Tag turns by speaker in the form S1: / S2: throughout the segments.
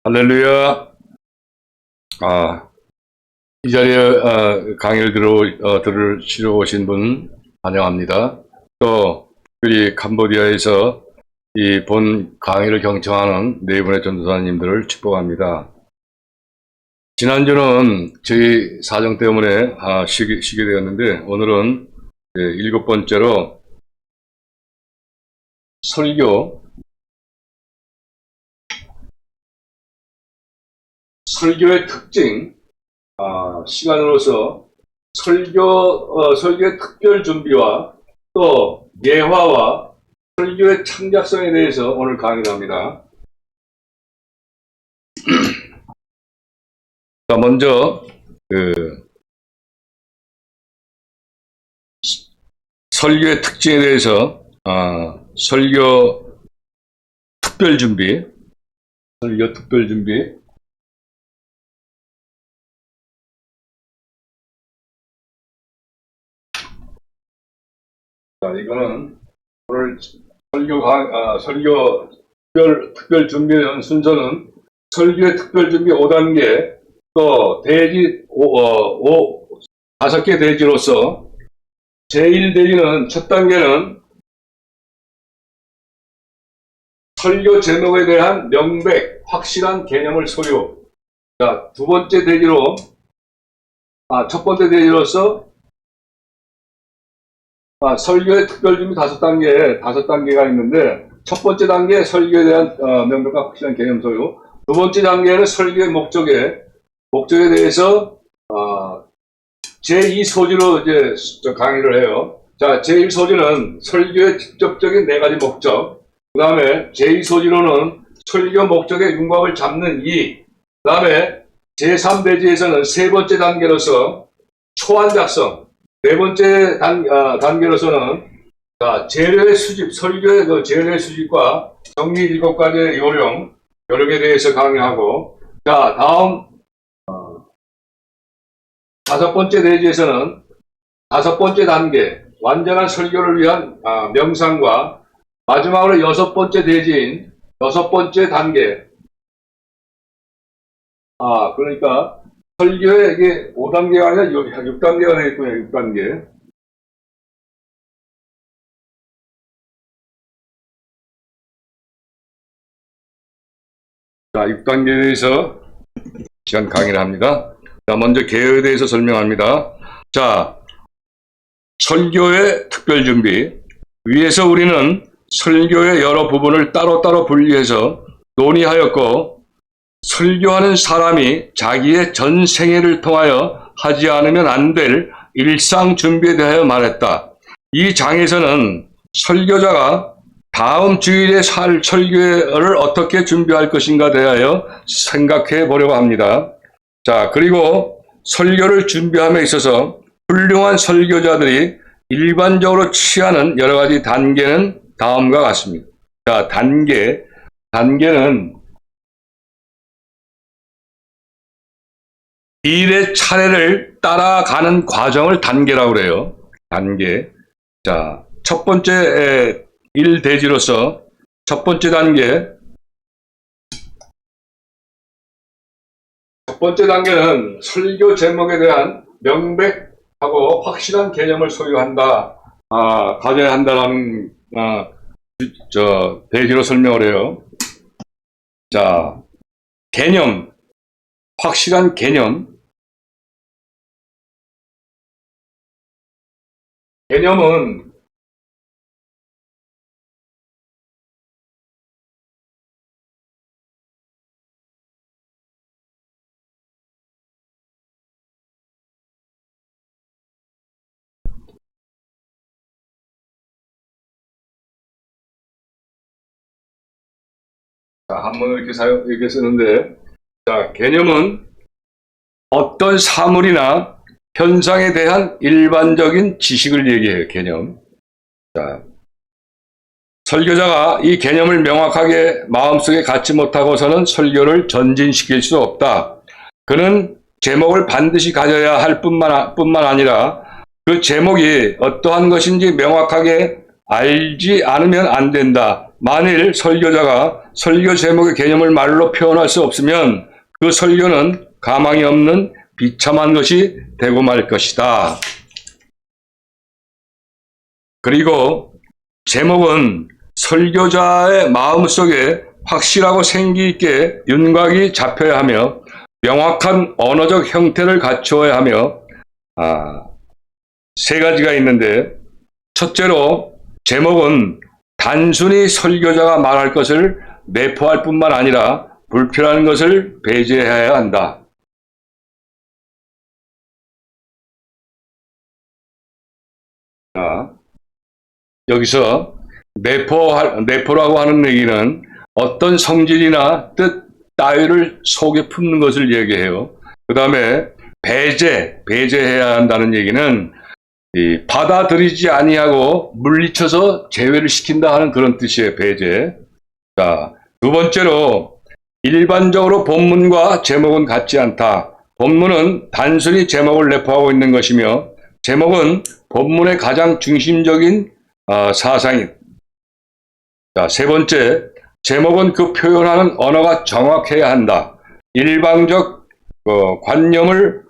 S1: 할렐루야. 이 자리에 강의를 들으시러 오신 분 환영합니다. 또 특별히 캄보디아에서 이 본 강의를 경청하는 네 분의 전도사님들을 축복합니다. 지난주는 저희 사정 때문에 쉬게 되었는데 오늘은 7번째로 설교의 특징, 시간으로서 설교의 특별 준비와 또 예화와 설교의 창작성에 대해서 오늘 강의를 합니다. 자, 먼저 설교의 특징에 대해서 설교 특별 준비. 자, 이거는 오늘 설교 특별 준비의 순서는 설교의 특별 준비 5단계, 또 대지 5개 대지로서 제1대지는 첫 단계는 설교 제목에 대한 명백, 확실한 개념을 소유. 자, 두 번째 대지로, 첫 번째 대지로서 설교의 특별준비 5단계가 있는데, 첫 번째 단계 설교에 대한 명백과 확실한 개념 소유. 두 번째 단계는 설교의 목적에 대해서 제2소지로 이제 강의를 해요. 자, 제1소지는 설교의 직접적인 4가지 목적. 그 다음에 제2소지로는 설교 목적의 윤곽을 잡는 이. 그 다음에 제3대지에서는 세 번째 단계로서 초안 작성. 네 번째 단계로서는 재료의 수집, 설교의 재료의 수집과 정리 7가지의 요령에 대해서 강의하고, 자, 다음 5번째 대지에서는 5번째 단계, 완전한 설교를 위한 명상과 마지막으로 6번째 대지인 6번째 단계. 그러니까 설교에 이게 5단계가 아니라 6단계가 되겠군요. 6단계. 자, 6단계에 대해서 시간 강의를 합니다. 자, 먼저 개요에 대해서 설명합니다. 자, 설교의 특별 준비. 위에서 우리는 설교의 여러 부분을 따로따로 분리해서 논의하였고, 설교하는 사람이 자기의 전 생애를 통하여 하지 않으면 안 될 일상 준비에 대하여 말했다. 이 장에서는 설교자가 다음 주일에 살 설교를 어떻게 준비할 것인가 대하여 생각해 보려고 합니다. 자, 그리고 설교를 준비함에 있어서 훌륭한 설교자들이 일반적으로 취하는 여러 가지 단계는 다음과 같습니다. 자, 단계는 일의 차례를 따라가는 과정을 단계라고 그래요. 단계. 자, 첫 번째 1대지로서 첫 번째 단계. 첫 번째 단계는 설교 제목에 대한 명백하고 확실한 개념을 소유한다, 가져야 한다라는 대지로 설명을 해요. 자, 개념, 확실한 개념. 개념은 한번 이렇게 쓰는데, 자, 개념은 어떤 사물이나 현상에 대한 일반적인 지식을 얘기해요. 개념. 자, 설교자가 이 개념을 명확하게 마음속에 갖지 못하고서는 설교를 전진시킬 수 없다. 그는 제목을 반드시 가져야 할 뿐만 아니라 그 제목이 어떠한 것인지 명확하게 알지 않으면 안 된다. 만일 설교자가 설교 제목의 개념을 말로 표현할 수 없으면 그 설교는 가망이 없는 비참한 것이 되고 말 것이다. 그리고 제목은 설교자의 마음속에 확실하고 생기 있게 윤곽이 잡혀야 하며 명확한 언어적 형태를 갖추어야 하며 세 가지가 있는데, 첫째로 제목은 단순히 설교자가 말할 것을 내포할 뿐만 아니라 불필요한 것을 배제해야 한다. 여기서 내포라고 하는 얘기는 어떤 성질이나 뜻 따위를 속에 품는 것을 얘기해요. 그 다음에 배제해야 한다는 얘기는 받아들이지 아니하고 물리쳐서 제외를 시킨다 하는 그런 뜻이에요. 배제. 자, 두 번째로 일반적으로 본문과 제목은 같지 않다. 본문은 단순히 제목을 내포하고 있는 것이며 제목은 본문의 가장 중심적인 사상이. 자, 세 번째, 제목은 그 표현하는 언어가 정확해야 한다. 일방적 관념을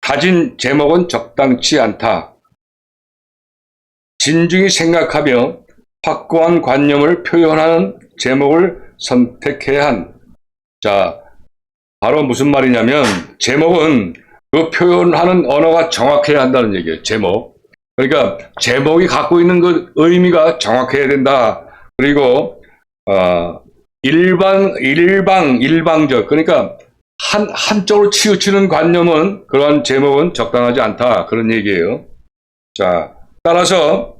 S1: 가진 제목은 적당치 않다. 진중히 생각하며 확고한 관념을 표현하는 제목을 선택해야 한. 자, 바로 무슨 말이냐면 제목은 그 표현하는 언어가 정확해야 한다는 얘기예요. 제목. 그러니까 제목이 갖고 있는 그 의미가 정확해야 된다. 그리고 일방적, 그러니까 한쪽으로 치우치는 관념은, 그러한 제목은 적당하지 않다. 그런 얘기예요. 자, 따라서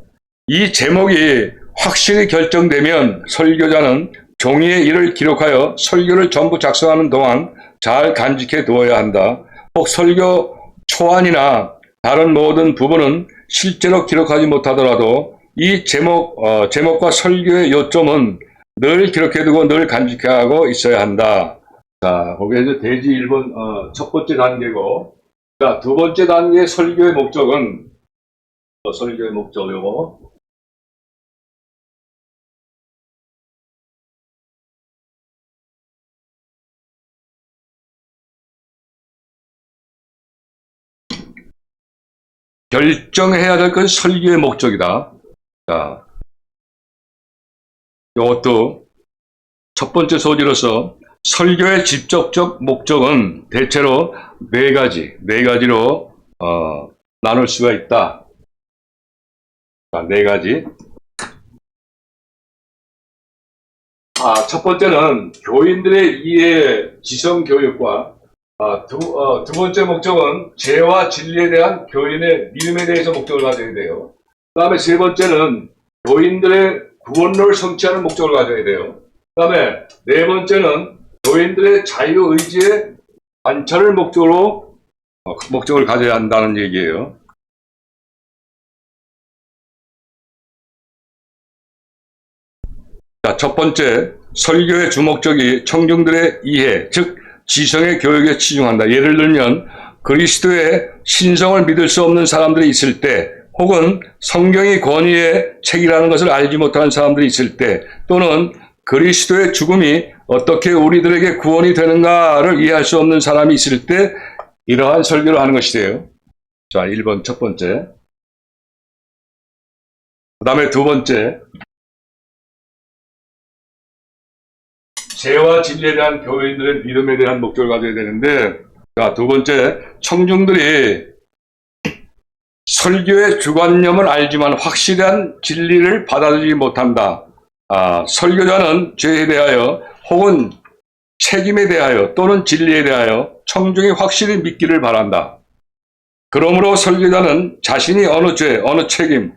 S1: 이 제목이 확실히 결정되면 설교자는 종이에 이를 기록하여 설교를 전부 작성하는 동안 잘 간직해 두어야 한다. 혹 설교 초안이나 다른 모든 부분은 실제로 기록하지 못하더라도 이 제목과 설교의 요점은 늘 기록해두고 늘 간직하고 있어야 한다. 자, 거기에 이제 대지 1번, 첫 번째 단계고, 자, 두 번째 단계의 설교의 목적은, 설교의 목적, 요거. 결정해야 될 것이 설교의 목적이다. 자, 이것도 첫 번째 소지로서 설교의 직접적 목적은 대체로 네 가지로 나눌 수가 있다. 자, 네 가지. 첫 번째는 교인들의 이해, 지성 교육과 두 번째 목적은 죄와 진리에 대한 교인의 믿음에 대해서 목적을 가져야 돼요. 그 다음에 세 번째는 교인들의 구원론을 성취하는 목적을 가져야 돼요. 그 다음에 네 번째는 교인들의 자유의지의 관철을 목적을 가져야 한다는 얘기예요. 자, 첫 번째, 설교의 주목적이 청중들의 이해, 즉 지성의 교육에 치중한다. 예를 들면 그리스도의 신성을 믿을 수 없는 사람들이 있을 때, 혹은 성경이 권위의 책이라는 것을 알지 못하는 사람들이 있을 때, 또는 그리스도의 죽음이 어떻게 우리들에게 구원이 되는가를 이해할 수 없는 사람이 있을 때 이러한 설교를 하는 것이에요. 자, 1번 첫 번째. 그 다음에 두 번째, 죄와 진리에 대한 교인들의 믿음에 대한 목적을 가져야 되는데, 자, 두 번째, 청중들이 설교의 주관념을 알지만 확실한 진리를 받아들이지 못한다. 설교자는 죄에 대하여 혹은 책임에 대하여 또는 진리에 대하여 청중이 확실히 믿기를 바란다. 그러므로 설교자는 자신이 어느 죄, 어느 책임,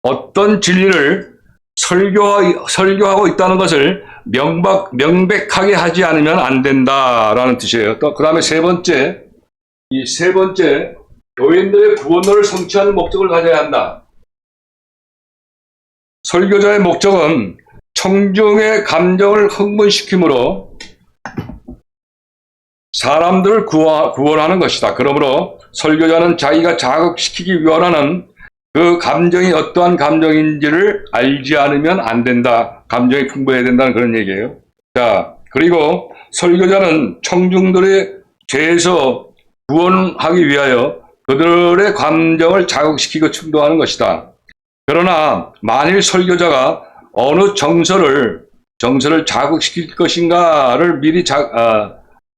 S1: 어떤 진리를 설교하고 있다는 것을 명백하게 하지 않으면 안 된다라는 뜻이에요. 또 그 다음에 세 번째, 이 세 번째, 교인들의 구원론을 성취하는 목적을 가져야 한다. 설교자의 목적은 청중의 감정을 흥분시키므로 사람들을 구원하는 것이다. 그러므로 설교자는 자기가 자극시키기 원하는 그 그 감정이 어떠한 감정인지를 알지 않으면 안 된다. 감정이 풍부해야 된다는 그런 얘기예요. 자, 그리고 설교자는 청중들의 죄에서 구원하기 위하여 그들의 감정을 자극시키고 충동하는 것이다. 그러나 만일 설교자가 어느 정서를 자극시킬 것인가를 미리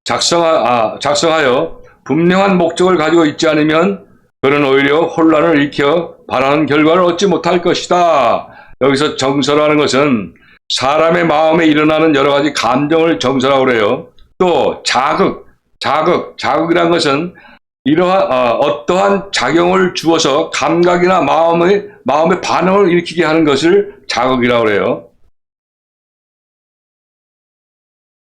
S1: 작성하여 분명한 목적을 가지고 있지 않으면 그는 오히려 혼란을 일으켜 바라는 결과를 얻지 못할 것이다. 여기서 정서라는 것은 사람의 마음에 일어나는 여러 가지 감정을 정서라고 그래요. 또 자극이라는 것은 이러한 어떠한 작용을 주어서 감각이나 마음의 반응을 일으키게 하는 것을 자극이라고 그래요.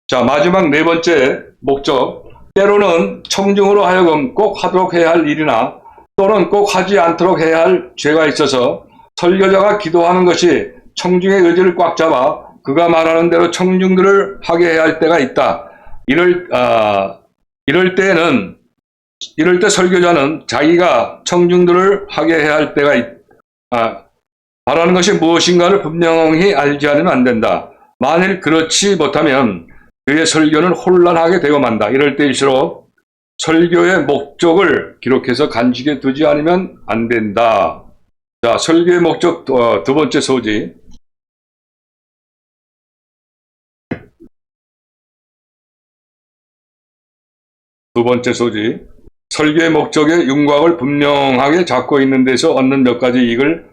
S1: 자, 마지막 네 번째 목적. 때로는 청중으로 하여금 꼭 하도록 해야 할 일이나 또는 꼭 하지 않도록 해야 할 죄가 있어서 설교자가 기도하는 것이 청중의 의지를 꽉 잡아 그가 말하는 대로 청중들을 하게 해야 할 때가 있다. 이럴 때 설교자는 자기가 청중들을 하게 해야 할 때가 바라는 것이 무엇인가를 분명히 알지 않으면 안 된다. 만일 그렇지 못하면 그의 설교는 혼란하게 되고 만다. 이럴 때일수록 설교의 목적을 기록해서 간직해 두지 않으면 안 된다. 자, 설교의 목적 두 번째 소지. 두 번째 소지. 설교의 목적의 윤곽을 분명하게 잡고 있는 데서 얻는 몇 가지 이익을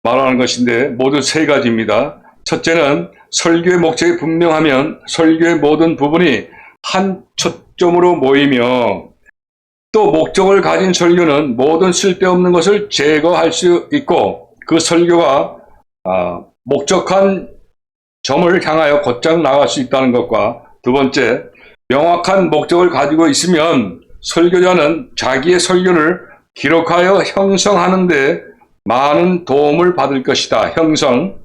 S1: 말하는 것인데 모두 세 가지입니다. 첫째는 설교의 목적이 분명하면 설교의 모든 부분이 한 초점으로 모이며 또 목적을 가진 설교는 모든 쓸데없는 것을 제거할 수 있고 그 설교가 목적한 점을 향하여 곧장 나갈 수 있다는 것과 두 번째, 명확한 목적을 가지고 있으면 설교자는 자기의 설교를 기록하여 형성하는 데 많은 도움을 받을 것이다. 형성.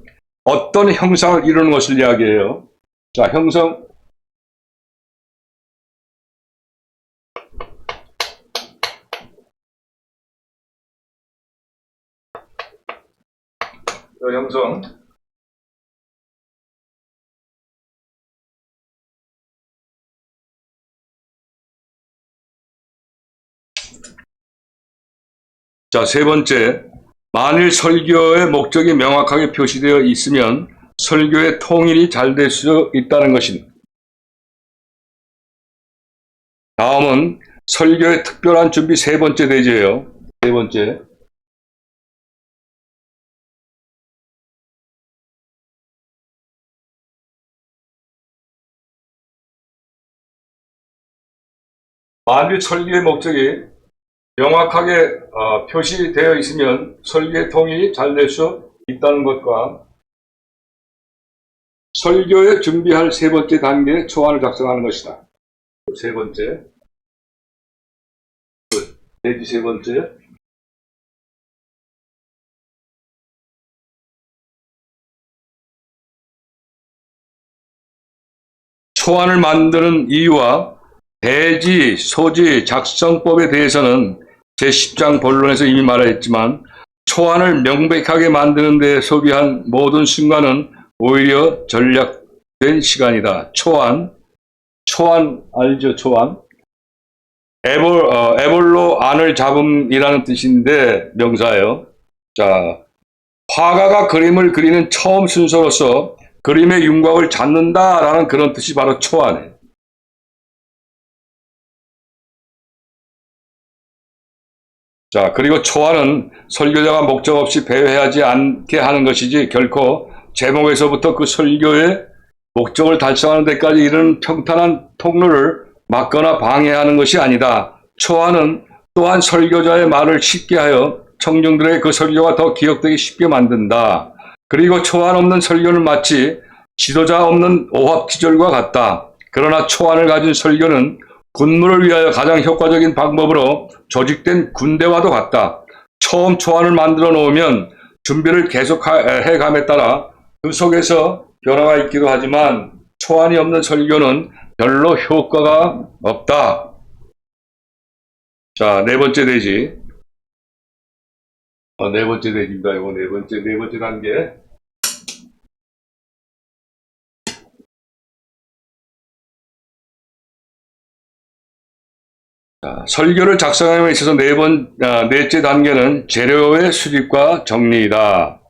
S1: 어떤 형상을 이루는 것을 이야기해요. 자, 형성. 형성. 자, 세 번째. 만일 설교의 목적이 명확하게 표시되어 있으면 설교의 통일이 잘 될 수 있다는 것입니다. 다음은 설교의 특별한 준비 세 번째 대지예요. 세 번째. 만일 설교의 목적이 명확하게 표시되어 있으면 설교의 통일이 잘 될 수 있다는 것과 설교에 준비할 세 번째 단계의 초안을 작성하는 것이다. 세 번째. 대지 세 번째. 초안을 만드는 이유와 대지, 소지, 작성법에 대해서는 제10장 본론에서 이미 말했지만 초안을 명백하게 만드는 데 소비한 모든 순간은 오히려 전략된 시간이다. 초안 알죠? 초안. 에볼로 안을 잡음이라는 뜻인데 명사예요. 자, 화가가 그림을 그리는 처음 순서로서 그림의 윤곽을 잡는다라는 그런 뜻이 바로 초안이에요. 자, 그리고 초안은 설교자가 목적 없이 배회하지 않게 하는 것이지 결코 제목에서부터 그 설교의 목적을 달성하는 데까지 이르는 평탄한 통로를 막거나 방해하는 것이 아니다. 초안은 또한 설교자의 말을 쉽게 하여 청중들에게 그 설교가 더 기억되기 쉽게 만든다. 그리고 초안 없는 설교는 마치 지도자 없는 오합지졸과 같다. 그러나 초안을 가진 설교는 군무를 위하여 가장 효과적인 방법으로 조직된 군대와도 같다. 처음 초안을 만들어 놓으면 준비를 계속해 감에 따라 그 속에서 변화가 있기도 하지만 초안이 없는 설교는 별로 효과가 없다. 자, 네 번째 대지. 네 번째 대기입니다. 이거 네 번째 단계. 자, 설교를 작성함에 있어서 넷째 단계는 재료의 수립과 정리이다.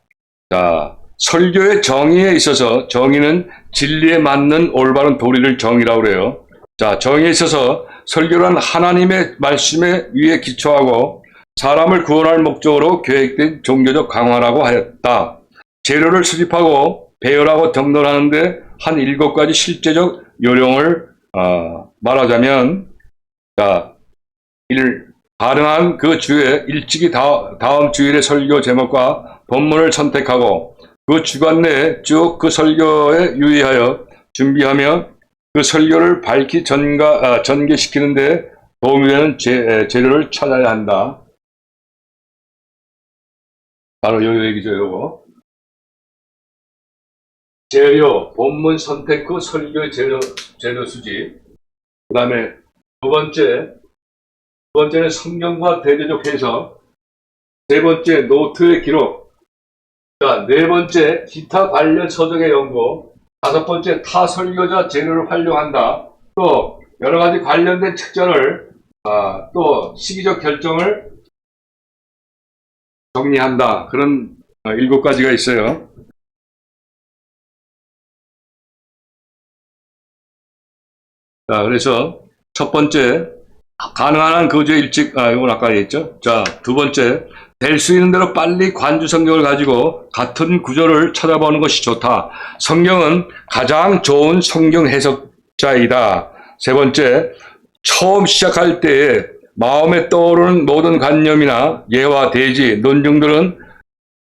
S1: 자, 설교의 정의에 있어서 정의는 진리에 맞는 올바른 도리를 정의라고 그래요. 자, 정의에 있어서 설교란 하나님의 말씀에 위에 기초하고 사람을 구원할 목적으로 계획된 종교적 강화라고 하였다. 재료를 수립하고 배열하고 정돈하는데 한 7가지 실제적 요령을 말하자면, 자, 가능한 그 주에 일찍이 다음 주일의 설교 제목과 본문을 선택하고 그 주간 내에 쭉 그 설교에 유의하여 준비하며 그 설교를 밝히 전개시키는데 도움이 되는 재료를 찾아야 한다. 바로 요 얘기죠, 요거. 재료, 본문 선택 후 설교 재료 수집. 그 다음에 두 번째는 성경과 대조적 해석. 세 번째, 노트의 기록. 자, 네 번째, 기타 관련 서적의 연구. 다섯 번째, 타 설교자 재료를 활용한다. 또, 여러 가지 관련된 책자를, 또, 시기적 결정을 정리한다. 그런 7가지가 있어요. 자, 그래서 첫 번째, 가능한 한 거주에 일찍, 이건 아까 했죠. 자, 두 번째, 될 수 있는 대로 빨리 관주 성경을 가지고 같은 구절을 찾아보는 것이 좋다. 성경은 가장 좋은 성경 해석자이다. 세 번째, 처음 시작할 때에 마음에 떠오르는 모든 관념이나 예와 대지, 논증들은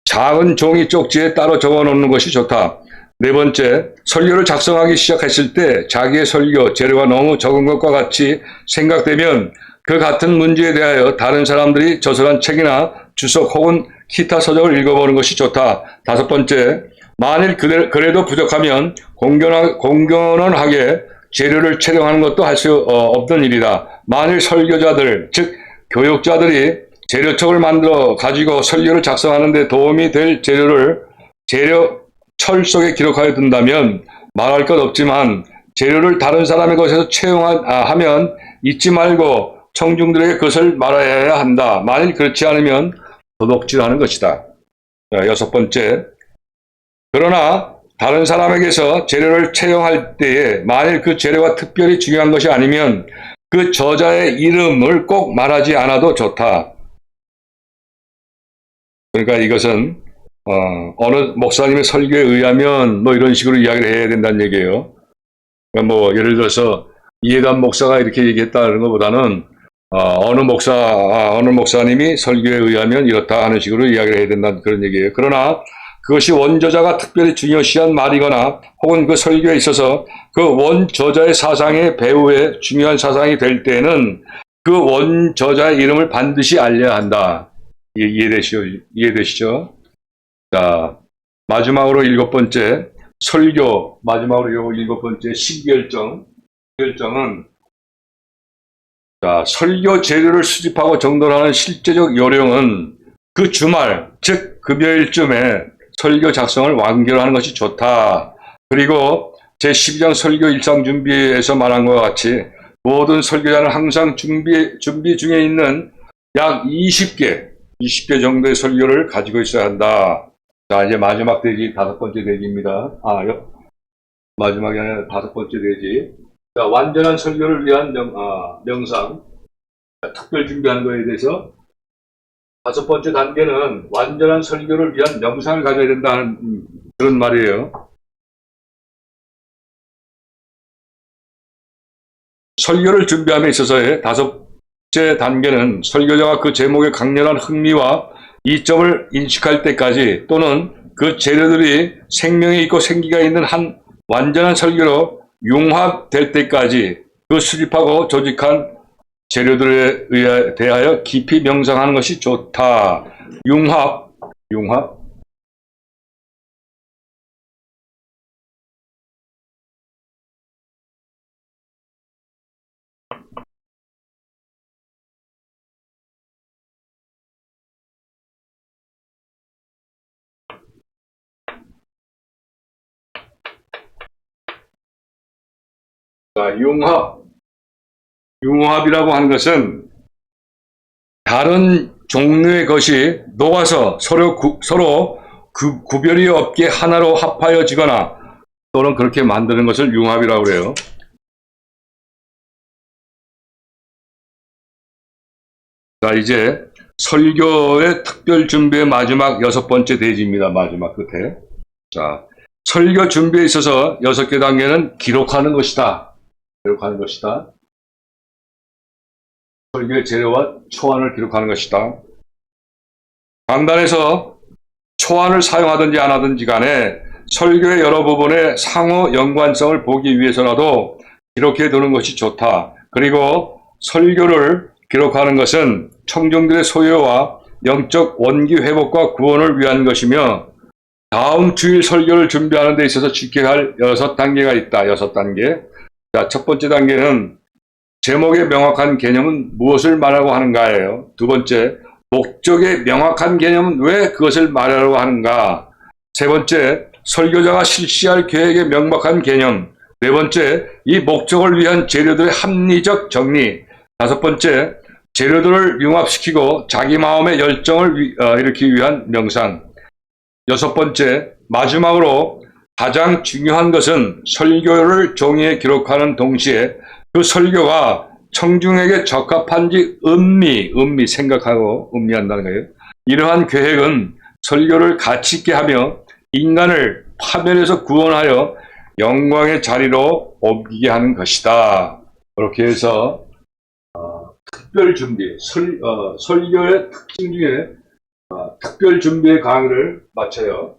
S1: 작은 종이 쪽지에 따로 적어 놓는 것이 좋다. 네 번째, 설교를 작성하기 시작했을 때 자기의 설교 재료가 너무 적은 것과 같이 생각되면 그 같은 문제에 대하여 다른 사람들이 저술한 책이나 주석 혹은 기타 서적을 읽어보는 것이 좋다. 다섯 번째, 만일 그래도 부족하면 공견하게 재료를 촬영하는 것도 할 수 없는 일이다. 만일 설교자들, 즉 교육자들이 재료첩을 만들어 가지고 설교를 작성하는 데 도움이 될 재료철 속에 기록하여 둔다면 말할 것 없지만 재료를 다른 사람의 것에서 채용하면 잊지 말고 청중들에게 그것을 말해야 한다. 만일 그렇지 않으면 도둑질하는 것이다. 자, 여섯 번째, 그러나 다른 사람에게서 재료를 채용할 때에 만일 그 재료가 특별히 중요한 것이 아니면 그 저자의 이름을 꼭 말하지 않아도 좋다. 그러니까 이것은 어느 목사님의 설교에 의하면 뭐 이런 식으로 이야기를 해야 된다는 얘기예요. 그러니까 뭐 예를 들어서 이해관 목사가 이렇게 얘기했다는 것보다는 어느 목사님이 설교에 의하면 이렇다 하는 식으로 이야기를 해야 된다는 그런 얘기예요. 그러나 그것이 원저자가 특별히 중요시한 말이거나 혹은 그 설교에 있어서 그 원저자의 사상의 배후에 중요한 사상이 될 때는 그 원저자의 이름을 반드시 알려야 한다. 이해되시죠? 자, 마지막으로 7번째, 설교, 마지막으로 7번째, 시결정은, 자, 설교 재료를 수집하고 정돈하는 실제적 요령은 그 주말, 즉, 금요일쯤에 설교 작성을 완결하는 것이 좋다. 그리고 제12장 설교 일상 준비에서 말한 것과 같이 모든 설교자는 항상 준비 중에 있는 약 20개 정도의 설교를 가지고 있어야 한다. 자, 이제 마지막 대지, 5번째 대지입니다. 마지막이 아니라 5번째 대지. 자, 완전한 설교를 위한 명상. 특별 준비하는 거에 대해서 5번째 단계는 완전한 설교를 위한 명상을 가져야 된다는 그런 말이에요. 설교를 준비함에 있어서의 5번째 단계는 설교자가 그 제목에 강렬한 흥미와 이점을 인식할 때까지 또는 그 재료들이 생명이 있고 생기가 있는 한 완전한 설교로 융합될 때까지 그 수집하고 조직한 재료들에 대하여 깊이 명상하는 것이 좋다. 융합. 자, 융합이라고 하는 것은 다른 종류의 것이 녹아서 서로 구별이 없게 하나로 합하여지거나 또는 그렇게 만드는 것을 융합이라고 그래요. 자, 이제 설교의 특별 준비의 마지막 6번째 대지입니다. 마지막 끝에. 자, 설교 준비에 있어서 6개 단계는 기록하는 것이다. 기록하는 것이다. 설교의 재료와 초안을 기록하는 것이다. 강단에서 초안을 사용하든지 안 하든지 간에 설교의 여러 부분의 상호 연관성을 보기 위해서라도 기록해 두는 것이 좋다. 그리고 설교를 기록하는 것은 청중들의 소유와 영적 원기 회복과 구원을 위한 것이며 다음 주일 설교를 준비하는 데 있어서 지켜야 할 6단계가 있다. 6단계. 자, 첫 번째 단계는 제목의 명확한 개념은 무엇을 말하고 하는가예요. 두 번째, 목적의 명확한 개념은 왜 그것을 말하려고 하는가. 세 번째, 설교자가 실시할 계획의 명확한 개념. 네 번째, 이 목적을 위한 재료들의 합리적 정리. 다섯 번째, 재료들을 융합시키고 자기 마음의 열정을 일으키기 위한 명상. 여섯 번째, 마지막으로 가장 중요한 것은 설교를 종이에 기록하는 동시에 그 설교가 청중에게 적합한지 음미 생각하고 음미한다는 거예요. 이러한 계획은 설교를 가치 있게 하며 인간을 파멸에서 구원하여 영광의 자리로 옮기게 하는 것이다. 그렇게 해서 특별 준비, 설교의 특징 중에 특별 준비의 강의를 마쳐요.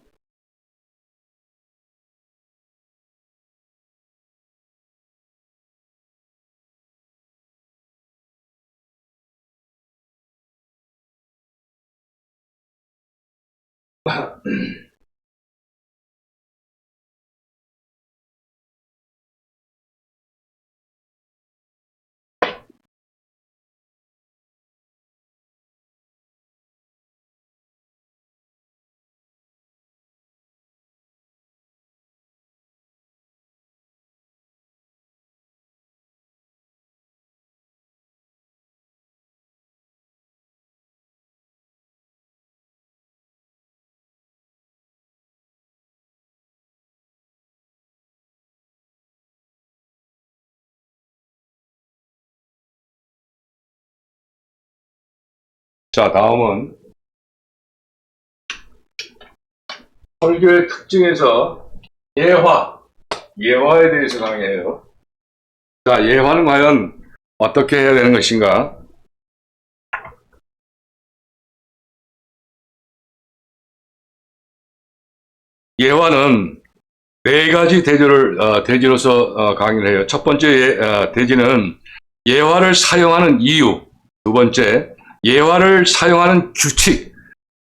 S1: 자, 다음은 설교의 특징에서 예화에 대해서 강의해요. 자, 예화는 과연 어떻게 해야 되는 것인가? 예화는 네 가지 대지로서 강의를 해요. 첫 번째 대지는 예화를 사용하는 이유, 두 번째 예화를 사용하는 규칙,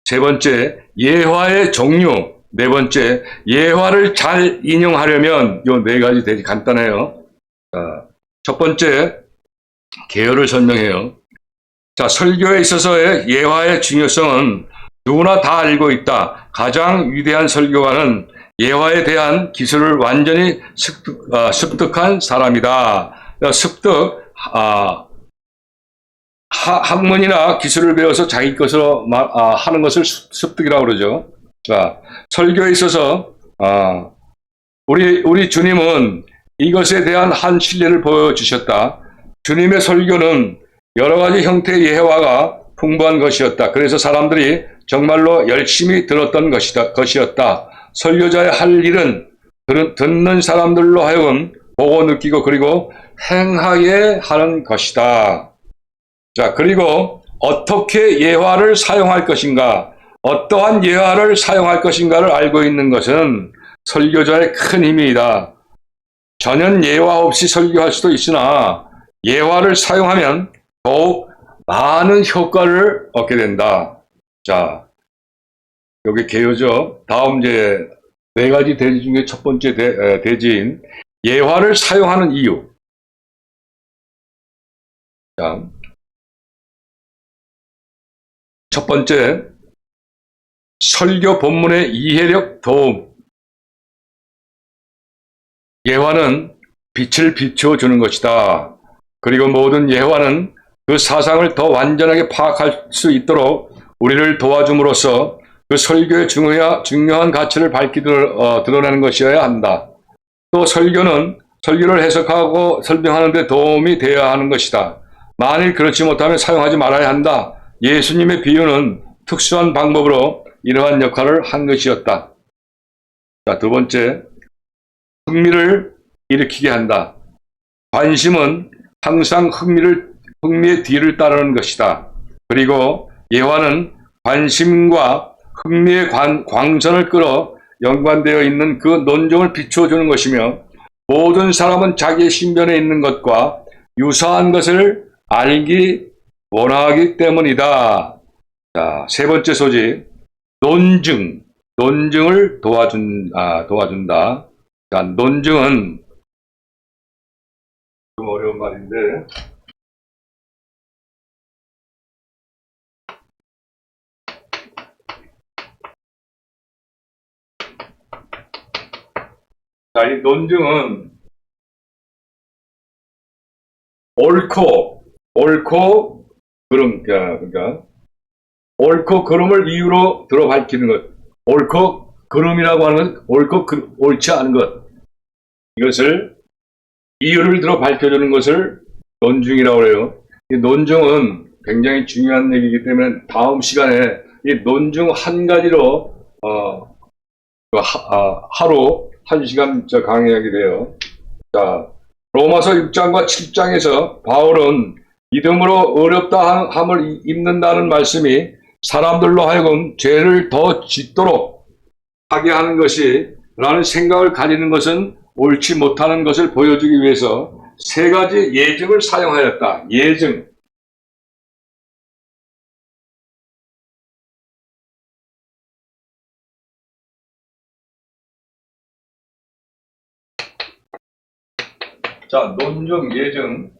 S1: 세 번째 예화의 종류, 네 번째 예화를 잘 인용하려면 요 네 가지 대지 간단해요. 첫 번째 개요를 설명해요. 자, 설교에 있어서의 예화의 중요성은 누구나 다 알고 있다. 가장 위대한 설교가는 예화에 대한 기술을 완전히 습득한 사람이다. 학문이나 기술을 배워서 자기 것으로 하는 것을 습득이라고 그러죠. 자, 설교에 있어서 우리 주님은 이것에 대한 한 신뢰를 보여주셨다. 주님의 설교는 여러 가지 형태의 예화가 풍부한 것이었다. 그래서 사람들이 정말로 열심히 들었던 것이었다. 설교자의 할 일은 듣는 사람들로 하여금 보고 느끼고 그리고 행하게 하는 것이다. 자, 그리고 어떻게 예화를 사용할 것인가, 어떠한 예화를 사용할 것인가를 알고 있는 것은 설교자의 큰 힘이다. 전혀 예화 없이 설교할 수도 있으나 예화를 사용하면 더욱 많은 효과를 얻게 된다. 자, 여기 개요죠. 다음 이제 네 가지 대지 중에 첫 번째 대지인 예화를 사용하는 이유. 자, 첫 번째, 설교 본문의 이해력 도움. 예화는 빛을 비춰주는 것이다. 그리고 모든 예화는 그 사상을 더 완전하게 파악할 수 있도록 우리를 도와줌으로써 그 설교의 중요한 가치를 밝히 드러내는 것이어야 한다. 또 설교를 해석하고 설명하는 데 도움이 되어야 하는 것이다. 만일 그렇지 못하면 사용하지 말아야 한다. 예수님의 비유는 특수한 방법으로 이러한 역할을 한 것이었다. 자, 두 번째, 흥미를 일으키게 한다. 관심은 항상 흥미의 뒤를 따르는 것이다. 그리고 예화는 관심과 흥미의 광선을 끌어 연관되어 있는 그 논증을 비춰주는 것이며 모든 사람은 자기의 신변에 있는 것과 유사한 것을 알기 원하기 때문이다. 자, 세 번째 소지, 논증을 도와준다. 자, 논증은 좀 어려운 말인데, 자, 이 논증은 옳고 그러니까 옳고 그름을 이유로 들어 밝히는 것. 옳고 그름이라고 하는 것, 옳지 않은 것. 이것을 이유를 들어 밝혀주는 것을 논증이라고 해요. 이 논증은 굉장히 중요한 얘기이기 때문에 다음 시간에 이 논증 한 가지로 하루 1시간 강의하게 돼요. 자, 로마서 6장과 7장에서 바울은 믿음으로 어렵다 함을 입는다는 말씀이 사람들로 하여금 죄를 더 짓도록 하게 하는 것이 라는 생각을 가지는 것은 옳지 못하는 것을 보여주기 위해서 세 가지 예증을 사용하였다. 예증. 자, 논증, 예증.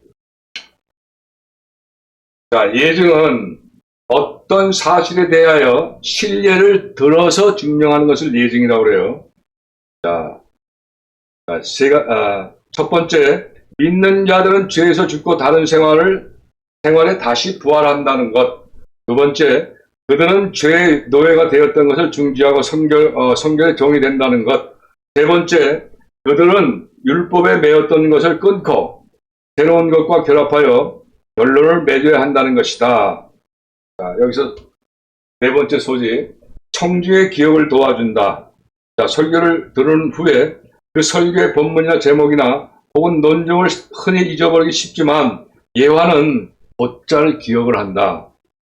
S1: 자, 예증은 어떤 사실에 대하여 신뢰를 들어서 증명하는 것을 예증이라고 그래요. 자, 첫 번째, 믿는 자들은 죄에서 죽고 다른 생활에 다시 부활한다는 것. 두 번째, 그들은 죄의 노예가 되었던 것을 중지하고 성결의 종이 된다는 것. 세 번째, 그들은 율법에 매였던 것을 끊고 새로운 것과 결합하여 결론을 맺어야 한다는 것이다. 자, 여기서 네 번째 소지, 청중의 기억을 도와준다. 자, 설교를 들은 후에 그 설교의 본문이나 제목이나 혹은 논증을 흔히 잊어버리기 쉽지만 예화는 곧잘 기억을 한다.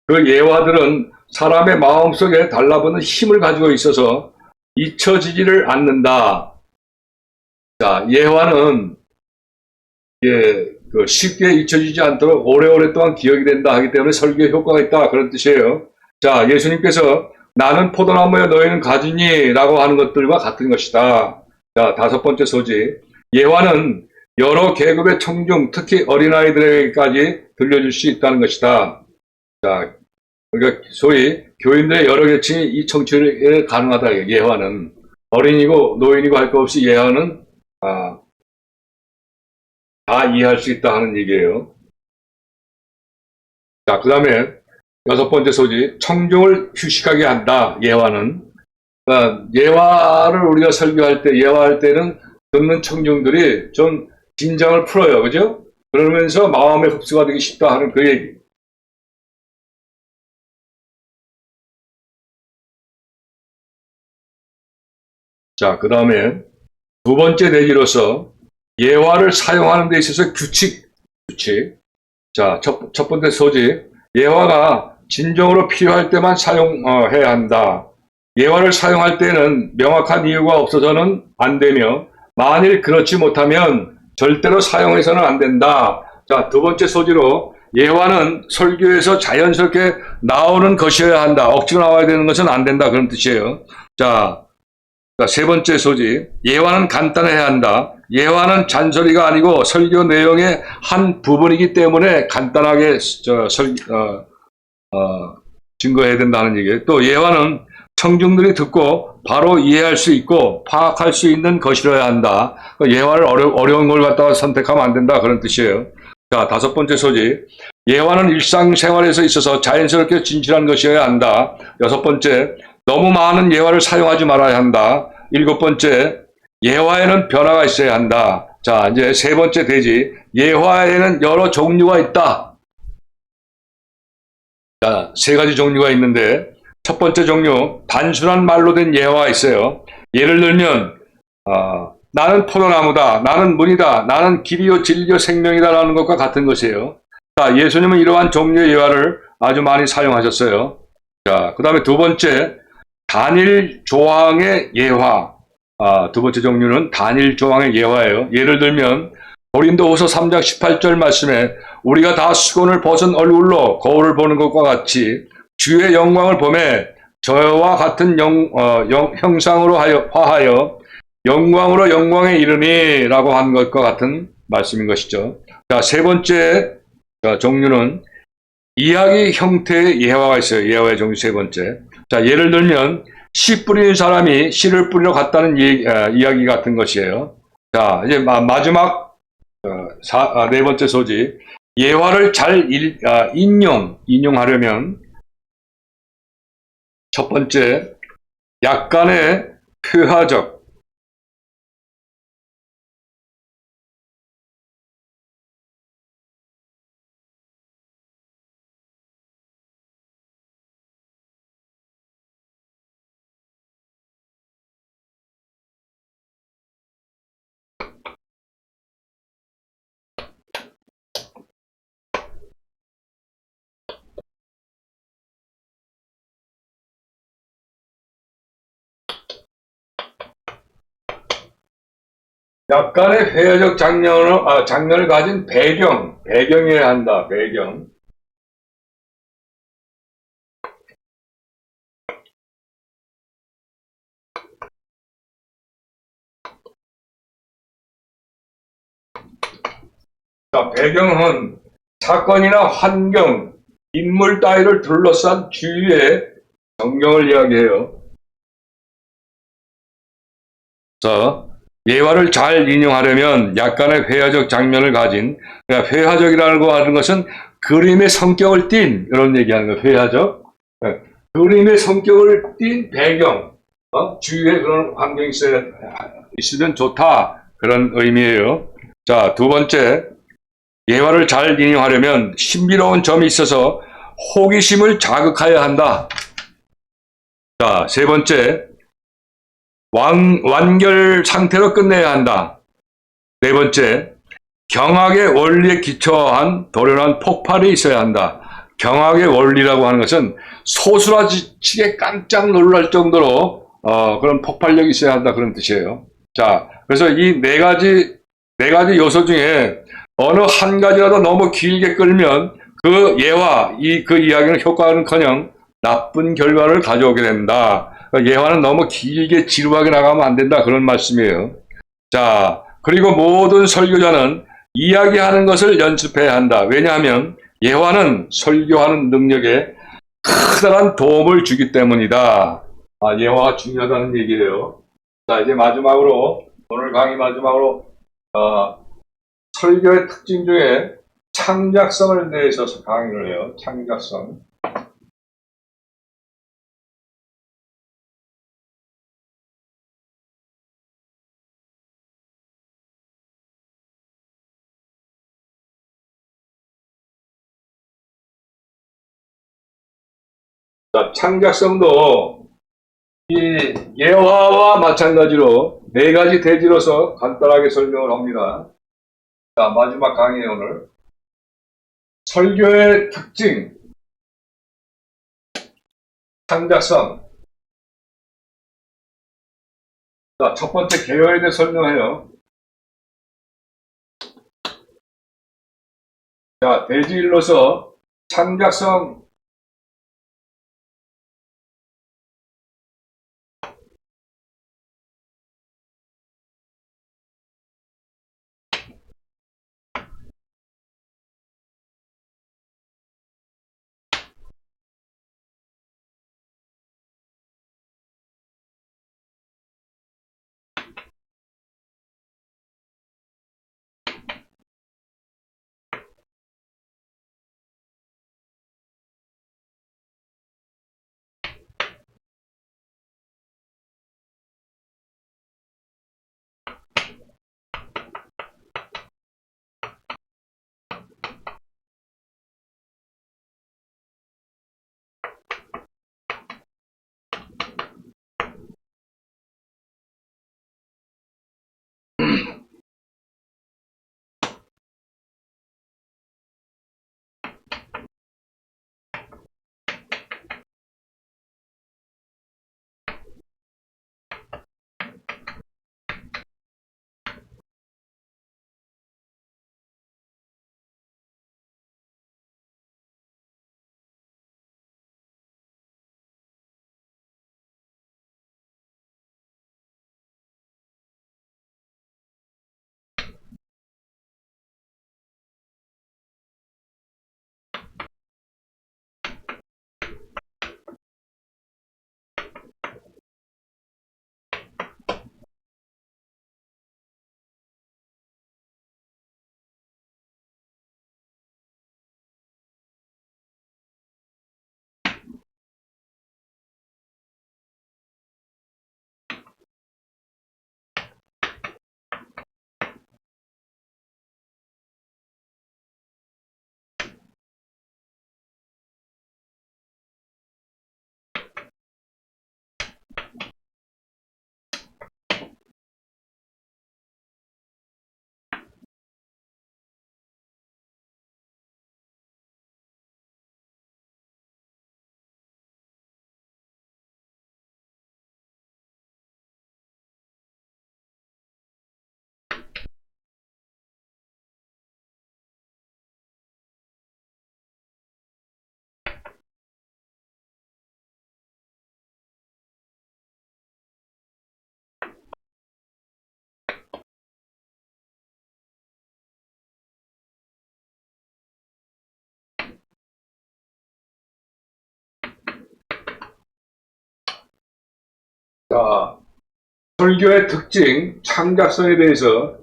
S1: 그 예화들은 사람의 마음속에 달라붙는 힘을 가지고 있어서 잊혀지지를 않는다. 자, 예화는 쉽게 잊혀지지 않도록 오래오래 동안 기억이 된다 하기 때문에 설교에 효과가 있다 그런 뜻이에요. 자, 예수님께서 나는 포도나무여 너희는 가지니 라고 하는 것들과 같은 것이다. 자, 다섯 번째 소지, 예화는 여러 계급의 청중, 특히 어린아이들에게까지 들려줄 수 있다는 것이다. 자, 그러니까 소위 교인들의 여러 계층이 이 청취에 가능하다. 예화는 어린이고 노인이고 할 것 없이 예화는 다 이해할 수 있다 하는 얘기예요. 자, 그 다음에 여섯 번째 소지, 청중을 휴식하게 한다. 예화는. 그러니까 예화를 우리가 설교할 때, 예화할 때는 듣는 청중들이 좀 긴장을 풀어요. 그죠? 그러면서 마음에 흡수가 되기 쉽다 하는 그 얘기. 자, 그 다음에 두 번째 내기로서 예화를 사용하는 데 있어서 규칙. 자, 첫 번째 소지, 예화가 진정으로 필요할 때만 사용해야 한다. 예화를 사용할 때는 명확한 이유가 없어서는 안 되며 만일 그렇지 못하면 절대로 사용해서는 안 된다. 자, 두 번째 소지로 예화는 설교에서 자연스럽게 나오는 것이어야 한다. 억지로 나와야 되는 것은 안 된다. 그런 뜻이에요. 자, 세 번째 소지, 예화는 간단해야 한다. 예화는 잔소리가 아니고 설교 내용의 한 부분이기 때문에 간단하게 증거해야 된다는 얘기예요. 또 예화는 청중들이 듣고 바로 이해할 수 있고 파악할 수 있는 것이어야 한다. 예화를 어려운 걸 갖다가 선택하면 안 된다. 그런 뜻이에요. 자, 다섯 번째 소지. 예화는 일상생활에서 있어서 자연스럽게 진실한 것이어야 한다. 여섯 번째, 너무 많은 예화를 사용하지 말아야 한다. 일곱 번째, 예화에는 변화가 있어야 한다. 자, 이제 세 번째 대지. 예화에는 여러 종류가 있다. 자, 세 가지 종류가 있는데, 첫 번째 종류, 단순한 말로 된 예화가 있어요. 예를 들면, 나는 포도나무다, 나는 문이다, 나는 길이요 진리요 생명이다 라는 것과 같은 것이에요. 자, 예수님은 이러한 종류의 예화를 아주 많이 사용하셨어요. 자, 그 다음에 두 번째, 단일 조항의 예화. 두 번째 종류는 단일 조항의 예화예요. 예를 들면 고린도후서 3장 18절 말씀에 우리가 다 수건을 벗은 얼굴로 거울을 보는 것과 같이 주의 영광을 보매 저와 같은 형상으로 화하여 영광으로 영광에 이르니 라고 한 것과 같은 말씀인 것이죠. 자, 세 번째 종류는 이야기 형태의 예화가 있어요. 예화의 종류 세 번째. 자, 예를 들면 씨 뿌리는 사람이 씨를 뿌리러 갔다는 이야기 같은 것이에요. 자, 이제 마지막 네 번째 소지. 예화를 잘 인용하려면 첫 번째, 약간의 표하적. 약간의 회화적 장면을 가진 배경이어야 한다. 배경. 자, 배경은 사건이나 환경, 인물 따위를 둘러싼 주위의 전경을 이야기해요. 자, 예화를 잘 인용하려면 약간의 회화적 장면을 가진, 그러니까 회화적이라고 하는 것은 그림의 성격을 띤, 이런 얘기하는 거예요. 회화적. 그림의 성격을 띤 배경, 주위에 그런 환경이 있으면 좋다. 그런 의미예요. 자, 두 번째, 예화를 잘 인용하려면 신비로운 점이 있어서 호기심을 자극하여야 한다. 자, 세 번째, 완결 상태로 끝내야 한다. 네 번째, 경악의 원리에 기초한 도련한 폭발이 있어야 한다. 경악의 원리라고 하는 것은 소스라치게 깜짝 놀랄 정도로 그런 폭발력이 있어야 한다 그런 뜻이에요. 자, 그래서 이 네 가지 요소 중에 어느 한 가지라도 너무 길게 끌면 그 예화, 그 이야기는 효과는커녕 나쁜 결과를 가져오게 된다. 예화는 너무 길게 지루하게 나가면 안 된다 그런 말씀이에요. 자, 그리고 모든 설교자는 이야기하는 것을 연습해야 한다. 왜냐하면 예화는 설교하는 능력에 커다란 도움을 주기 때문이다. 예화가 중요하다는 얘기예요. 자, 이제 마지막으로 오늘 강의 마지막으로 설교의 특징 중에 창작성을 대해서 강의를 해요. 창작성. 자, 창작성도 이 예화와 마찬가지로 네 가지 대지로서 간단하게 설명을 합니다. 자, 마지막 강의 오늘 설교의 특징, 창작성. 자, 첫 번째 개요에 대해 설명해요. 자, 대지일로서 창작성. 자, 설교의 특징, 창작성에 대해서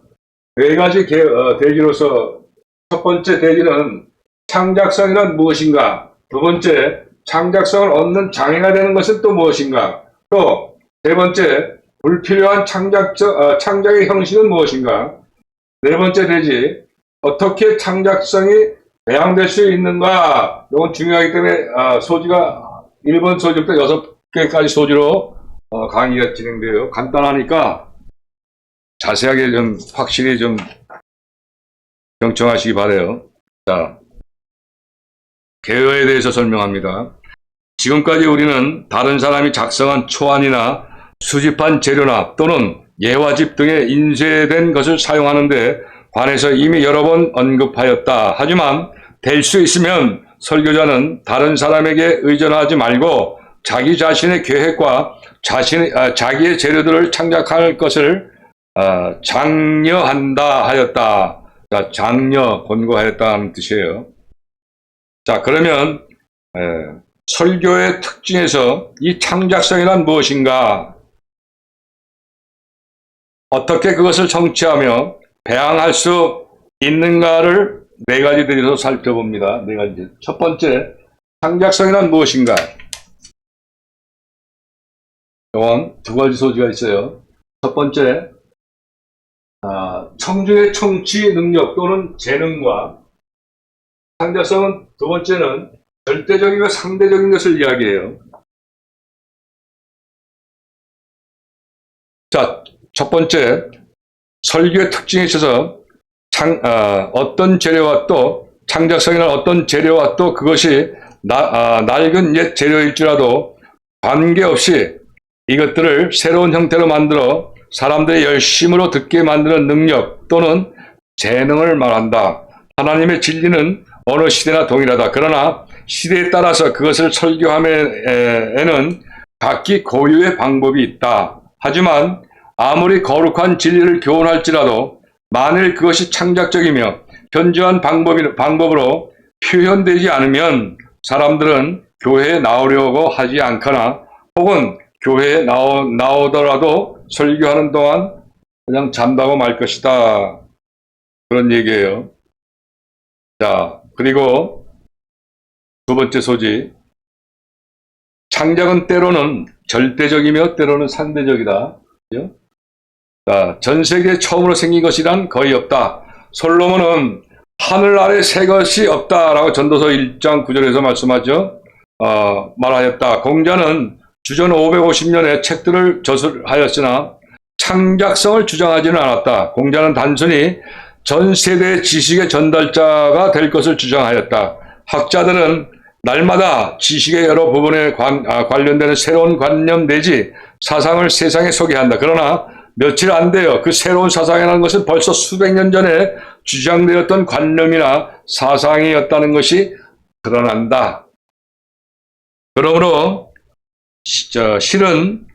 S1: 네 가지 대지로서 첫 번째 대지는 창작성이란 무엇인가? 두 번째, 창작성을 얻는 장애가 되는 것은 또 무엇인가? 또 세 번째, 불필요한 창작의 형식은 무엇인가? 네 번째 대지, 어떻게 창작성이 배양될 수 있는가? 이건 중요하기 때문에 소지가 1번 소지부터 6개까지 소지로 강의가 진행돼요. 간단하니까 자세하게 좀 확실히 좀 경청하시기 바라요. 자, 개요에 대해서 설명합니다. 지금까지 우리는 다른 사람이 작성한 초안이나 수집한 재료나 또는 예화집 등에 인쇄된 것을 사용하는데 관해서 이미 여러 번 언급하였다. 하지만 될 수 있으면 설교자는 다른 사람에게 의존하지 말고 자기 자신의 계획과 자기의 재료들을 창작할 것을 장려한다 하였다. 자, 장려, 권고하였다는 뜻이에요. 자, 그러면 설교의 특징에서 이 창작성이란 무엇인가? 어떻게 그것을 성취하며 배양할 수 있는가를 네 가지 들여서 살펴봅니다. 네 가지. 첫 번째, 창작성이란 무엇인가? 이건 두 가지 소지가 있어요. 첫 번째, 청중의 청취 능력 또는 재능과 창작성은 두 번째는 절대적이고 상대적인 것을 이야기해요. 자, 첫 번째, 설교의 특징에 있어서 어떤 재료와 또 창작성이란 어떤 재료와 또 그것이 낡은 옛 재료일지라도 관계없이 이것들을 새로운 형태로 만들어 사람들의 열심으로 듣게 만드는 능력 또는 재능을 말한다. 하나님의 진리는 어느 시대나 동일하다. 그러나 시대에 따라서 그것을 설교함에는 각기 고유의 방법이 있다. 하지만 아무리 거룩한 진리를 교훈할지라도 만일 그것이 창작적이며 현저한 방법으로 표현되지 않으면 사람들은 교회에 나오려고 하지 않거나 혹은 교회에 나오더라도 설교하는 동안 그냥 잔다고 말 것이다. 그런 얘기예요. 자, 그리고 두 번째 소지. 창작은 때로는 절대적이며 때로는 상대적이다. 그죠? 자, 전 세계에 처음으로 생긴 것이란 거의 없다. 솔로몬은 하늘 아래 새 것이 없다라고 전도서 1장 9절에서 말씀하죠. 말하였다. 공자는 주전 550년에 책들을 저술하였으나 창작성을 주장하지는 않았다. 공자는 단순히 전 세대의 지식의 전달자가 될 것을 주장하였다. 학자들은 날마다 지식의 여러 부분에 관련되는 새로운 관념 내지 사상을 세상에 소개한다. 그러나 며칠 안 돼요. 그 새로운 사상이라는 것은 벌써 수백 년 전에 주장되었던 관념이나 사상이었다는 것이 드러난다. 그러므로 실은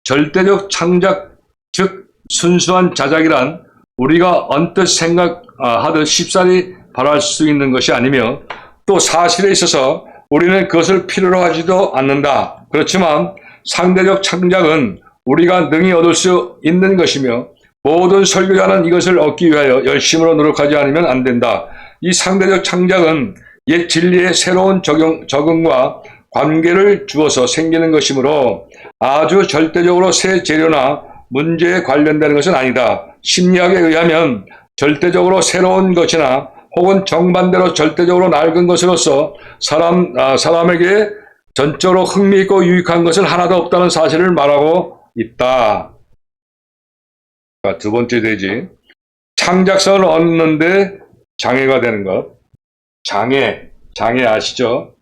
S1: 절대적 창작, 즉 순수한 자작이란 우리가 언뜻 생각하듯 쉽사리 바랄 수 있는 것이 아니며 또 사실에 있어서 우리는 그것을 필요로 하지도 않는다. 그렇지만 상대적 창작은 우리가 능히 얻을 수 있는 것이며 모든 설교자는 이것을 얻기 위하여 열심으로 노력하지 않으면 안 된다. 이 상대적 창작은 옛 진리의 새로운 적응과 관계를 주어서 생기는 것이므로 아주 절대적으로 새 재료나 문제에 관련되는 것은 아니다. 심리학에 의하면 절대적으로 새로운 것이나 혹은 정반대로 절대적으로 낡은 것으로서 사람에게 전적으로 흥미있고 유익한 것은 하나도 없다는 사실을 말하고 있다. 두 번째 대지. 창작성을 얻는데 장애가 되는 것. 장애 아시죠?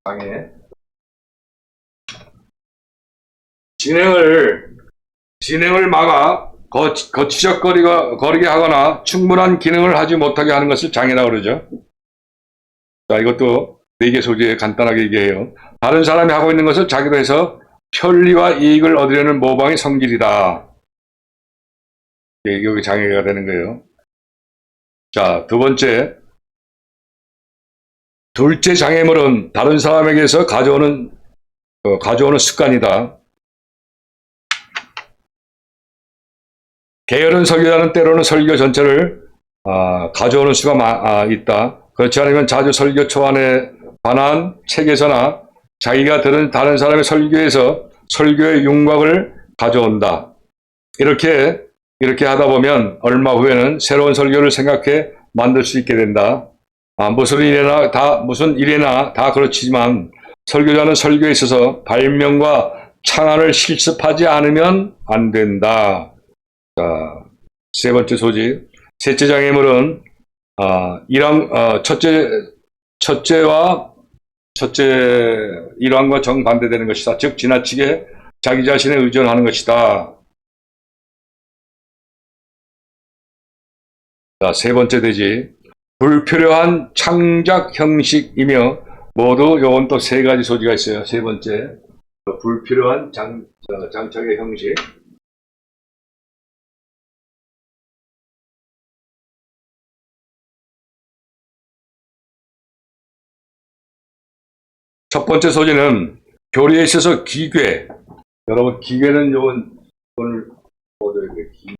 S1: 장애. 진행을 막아 거리게 하거나 충분한 기능을 하지 못하게 하는 것을 장애라고 그러죠. 자, 이것도 4개 소지에 간단하게 얘기해요. 다른 사람이 하고 있는 것을 자기도 해서 편리와 이익을 얻으려는 모방의 성질이다. 이게 장애가 되는 거예요. 자, 둘째 장애물은 다른 사람에게서 가져오는 습관이다. 게으른 설교자는 때로는 설교 전체를 가져오는 수가 있다. 그렇지 않으면 자주 설교 초안에 관한 책에서나 자기가 들은 다른 사람의 설교에서 설교의 윤곽을 가져온다. 이렇게 하다 보면 얼마 후에는 새로운 설교를 생각해 만들 수 있게 된다. 무슨 일이나 다 그렇지만 설교자는 설교에 있어서 발명과 창안을 실습하지 않으면 안 된다. 자, 세 번째 소지. 셋째 장애물은 첫째 일환과 정반대되는 것이다. 즉 지나치게 자기 자신에 의존하는 것이다. 자, 세 번째 되지. 불필요한 창작 형식이며 모두 요건 또 3가지 소지가 있어요. 세 번째. 불필요한 장착의 형식. 첫 번째 소지는 교리에 있어서 기괴. 여러분, 기괴는 오늘 보도록 기괴.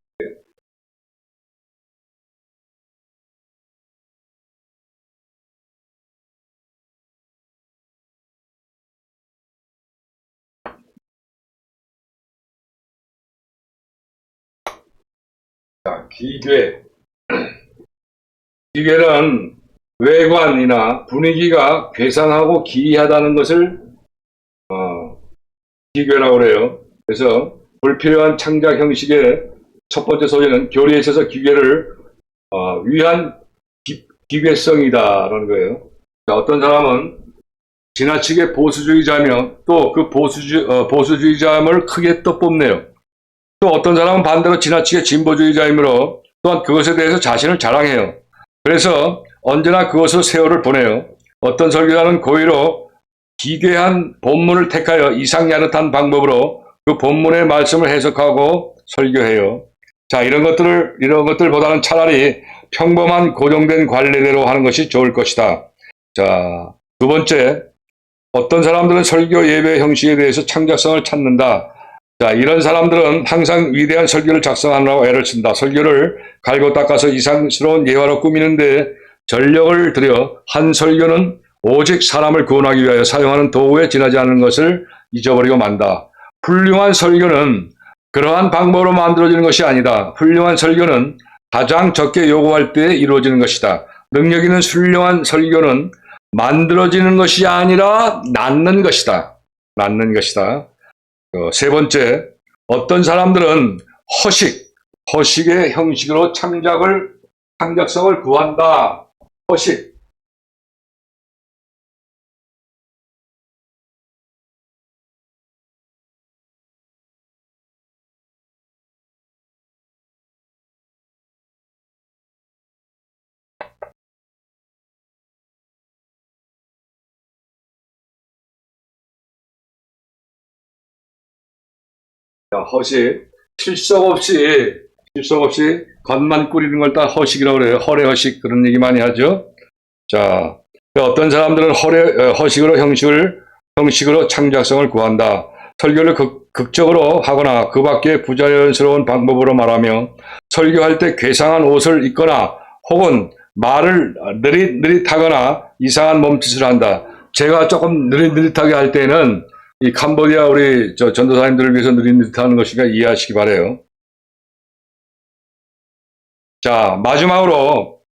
S1: 자, 기괴. 기괴는 외관이나 분위기가 괴상하고 기이하다는 것을 기괴라고 그래요. 그래서 불필요한 창작 형식의 첫 번째 소지는 교리에 있어서 기괴를 위한 기괴성이다라는 거예요. 자, 어떤 사람은 지나치게 보수주의자며 또 그 보수주의자임을 크게 또 뽐내요. 또 어떤 사람은 반대로 지나치게 진보주의자이므로 또한 그것에 대해서 자신을 자랑해요. 그래서 언제나 그것으로 세월을 보내요. 어떤 설교자는 고의로 기괴한 본문을 택하여 이상이 야릇한 방법으로 그 본문의 말씀을 해석하고 설교해요. 자, 이런 것들보다는 차라리 평범한 고정된 관례대로 하는 것이 좋을 것이다. 자, 두 번째, 어떤 사람들은 설교 예배 형식에 대해서 창작성을 찾는다. 자, 이런 사람들은 항상 위대한 설교를 작성하느라고 애를 쓴다. 설교를 갈고 닦아서 이상스러운 예화로 꾸미는데 전력을 들여 한 설교는 오직 사람을 구원하기 위하여 사용하는 도구에 지나지 않는 것을 잊어버리고 만다. 훌륭한 설교는 그러한 방법으로 만들어지는 것이 아니다. 훌륭한 설교는 가장 적게 요구할 때 이루어지는 것이다. 능력 있는 훌륭한 설교는 만들어지는 것이 아니라 낳는 것이다. 낳는 것이다. 세 번째, 어떤 사람들은 허식의 형식으로 창작성을 구한다. 허식. 자, 허식. 실속 없이 겉만 꾸리는 걸 다 허식이라고 그래요. 허례허식 그런 얘기 많이 하죠. 자, 어떤 사람들은 허식으로 형식으로 창작성을 구한다. 설교를 극적으로 하거나 그 밖에 부자연스러운 방법으로 말하며 설교할 때 괴상한 옷을 입거나 혹은 말을 느릿하거나 이상한 몸짓을 한다. 제가 조금 느릿하게 할 때는 이 캄보디아 우리 전도사님들을 위해서 느릿하는 것이니까 이해하시기 바래요. 자, 마지막으로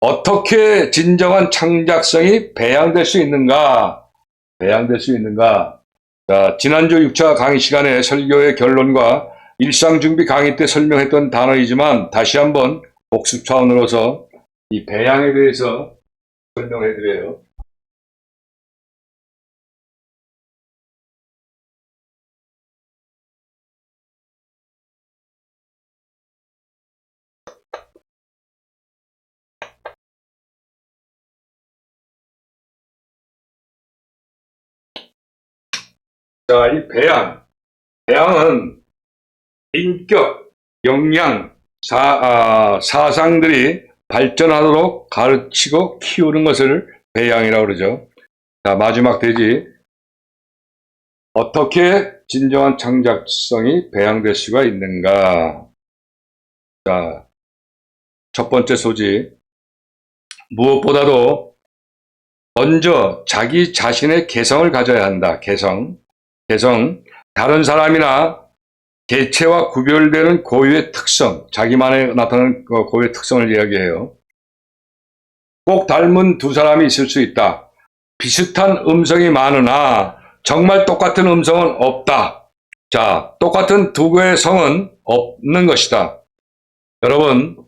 S1: 어떻게 진정한 창작성이 배양될 수 있는가? 자, 지난주 6차 강의 시간에 설교의 결론과 일상준비 강의 때 설명했던 단어이지만 다시 한번 복습 차원으로서 이 배양에 대해서 설명해 드려요. 자, 이 배양은 인격, 역량, 사상들이 발전하도록 가르치고 키우는 것을 배양이라고 그러죠. 자, 마지막 대지. 어떻게 진정한 창작성이 배양될 수가 있는가? 자, 첫 번째 소지. 무엇보다도 먼저 자기 자신의 개성을 가져야 한다. 개성. 다른 사람이나 개체와 구별되는 고유의 특성, 자기만의 나타나는 고유의 특성을 이야기해요. 꼭 닮은 두 사람이 있을 수 있다. 비슷한 음성이 많으나 정말 똑같은 음성은 없다. 자, 똑같은 두 개의 성은 없는 것이다. 여러분,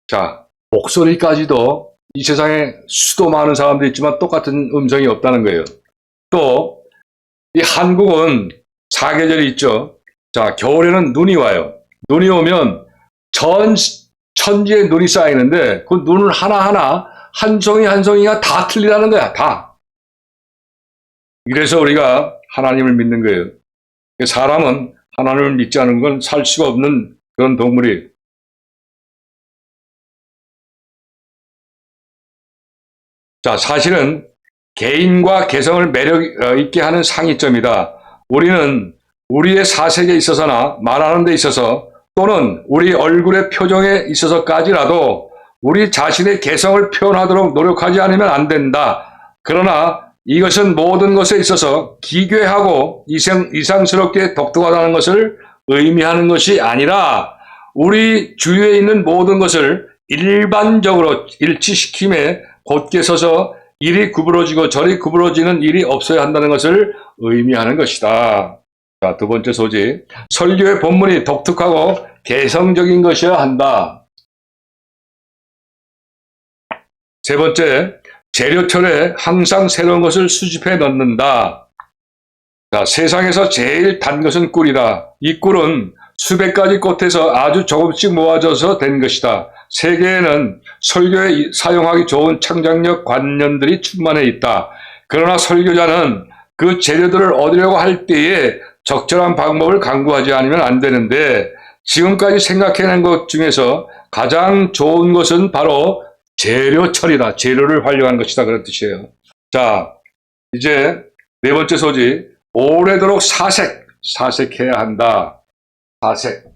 S1: 자, 목소리까지도 이 세상에 수도 많은 사람들이 있지만 똑같은 음성이 없다는 거예요. 또 이 한국은 사계절이 있죠. 자, 겨울에는 눈이 와요. 눈이 오면 천지에 눈이 쌓이는데 그 눈을 하나하나 한 송이 한 송이가 다 틀리다는 거야. 다. 이래서 우리가 하나님을 믿는 거예요. 사람은 하나님을 믿지 않은 건 살 수가 없는 그런 동물이에요. 자, 사실은 개인과 개성을 매력 있게 하는 상이점이다. 우리는 우리의 사색에 있어서나 말하는 데 있어서 또는 우리 얼굴의 표정에 있어서까지라도 우리 자신의 개성을 표현하도록 노력하지 않으면 안 된다. 그러나 이것은 모든 것에 있어서 기괴하고 이상스럽게 독특하다는 것을 의미하는 것이 아니라 우리 주위에 있는 모든 것을 일반적으로 일치시킴에 곧게 서서 이리 구부러지고 저리 구부러지는 일이 없어야 한다는 것을 의미하는 것이다. 자, 두 번째 소지. 설교의 본문이 독특하고 개성적인 것이어야 한다. 세 번째, 재료철에 항상 새로운 것을 수집해 넣는다. 자, 세상에서 제일 단 것은 꿀이다. 이 꿀은 수백 가지 꽃에서 아주 조금씩 모아져서 된 것이다. 세계에는 설교에 사용하기 좋은 창작력 관념들이 충만해 있다. 그러나 설교자는 그 재료들을 얻으려고 할 때에 적절한 방법을 강구하지 않으면 안 되는데 지금까지 생각해낸 것 중에서 가장 좋은 것은 바로 재료철이다. 재료를 활용한 것이다. 그런 뜻이에요. 자, 이제 네 번째 소지. 오래도록 사색해야 한다. 사색.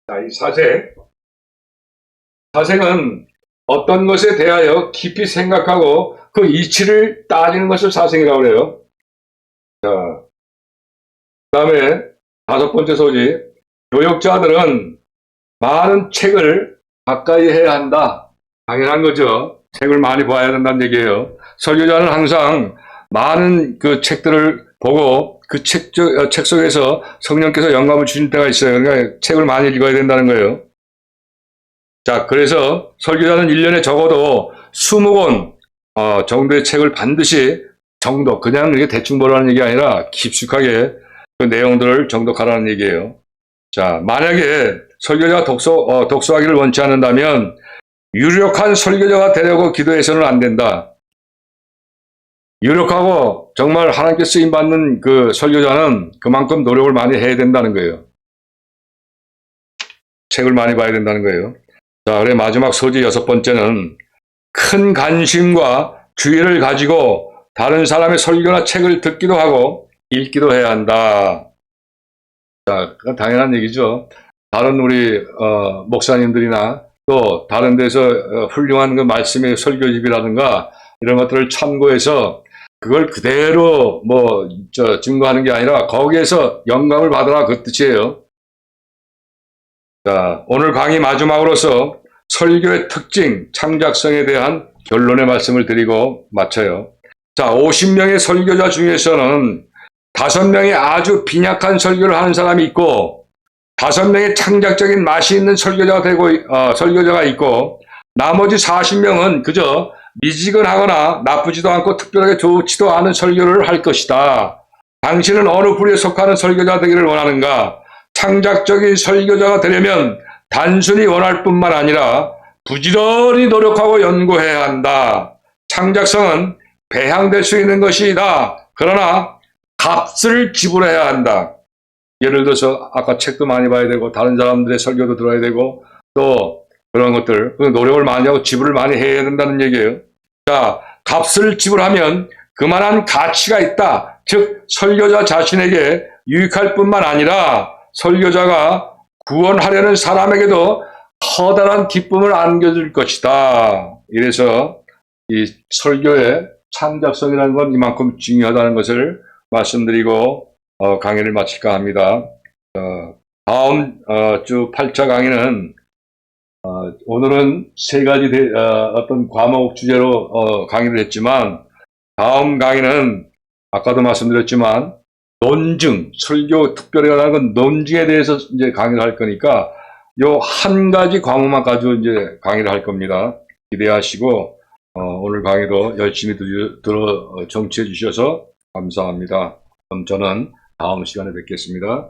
S1: 자, 이 사색은 어떤 것에 대하여 깊이 생각하고 그 이치를 따지는 것을 사색이라고 해요. 자, 그 다음에 다섯 번째 소지. 교역자들은 많은 책을 가까이 해야 한다. 당연한 거죠. 책을 많이 봐야 된다는 얘기예요. 설교자는 항상 많은 그 책들을 보고 그 책 속에서 성령께서 영감을 주신 때가 있어요. 그러니까 책을 많이 읽어야 된다는 거예요. 자, 그래서 설교자는 1년에 적어도 20권 정도의 책을 반드시 그냥 이렇게 대충 보라는 얘기 아니라 깊숙하게 그 내용들을 정독하라는 얘기예요. 자, 만약에 설교자가 독서하기를 원치 않는다면 유력한 설교자가 되려고 기도해서는 안 된다. 유력하고 정말 하나님께 쓰임받는 그 설교자는 그만큼 노력을 많이 해야 된다는 거예요. 책을 많이 봐야 된다는 거예요. 자, 그래 마지막 소지 여섯 번째는 큰 관심과 주의를 가지고 다른 사람의 설교나 책을 듣기도 하고 읽기도 해야 한다. 자, 그건 당연한 얘기죠. 다른 우리 목사님들이나 또 다른 데서 훌륭한 그 말씀의 설교집이라든가 이런 것들을 참고해서 그걸 그대로 증거하는 게 아니라 거기에서 영감을 받으라 그 뜻이에요. 자, 오늘 강의 마지막으로서 설교의 특징, 창작성에 대한 결론의 말씀을 드리고 마쳐요. 자, 50명의 설교자 중에서는 5명이 아주 빈약한 설교를 하는 사람이 있고 5명의 창작적인 맛이 있는 설교자가 있고 나머지 40명은 그저 미지근하거나 나쁘지도 않고 특별하게 좋지도 않은 설교를 할 것이다. 당신은 어느 부류에 속하는 설교자 되기를 원하는가? 창작적인 설교자가 되려면 단순히 원할 뿐만 아니라 부지런히 노력하고 연구해야 한다. 창작성은 배양될 수 있는 것이다. 그러나 값을 지불해야 한다. 예를 들어서 아까 책도 많이 봐야 되고 다른 사람들의 설교도 들어야 되고 또 그런 것들 노력을 많이 하고 지불을 많이 해야 된다는 얘기예요. 자, 값을 지불하면 그만한 가치가 있다. 즉 설교자 자신에게 유익할 뿐만 아니라 설교자가 구원하려는 사람에게도 커다란 기쁨을 안겨줄 것이다. 이래서 이 설교의 창작성이라는 건 이만큼 중요하다는 것을 말씀드리고 강의를 마칠까 합니다. 다음 주 8차 강의는 오늘은 3가지 어떤 과목 주제로 강의를 했지만 다음 강의는 아까도 말씀드렸지만 논증, 설교 특별히 하는 건 논증에 대해서 이제 강의를 할 거니까 요 한 가지 과목만 가지고 이제 강의를 할 겁니다. 기대하시고 오늘 강의도 열심히 들어 정치해 주셔서 감사합니다. 그럼 저는 다음 시간에 뵙겠습니다.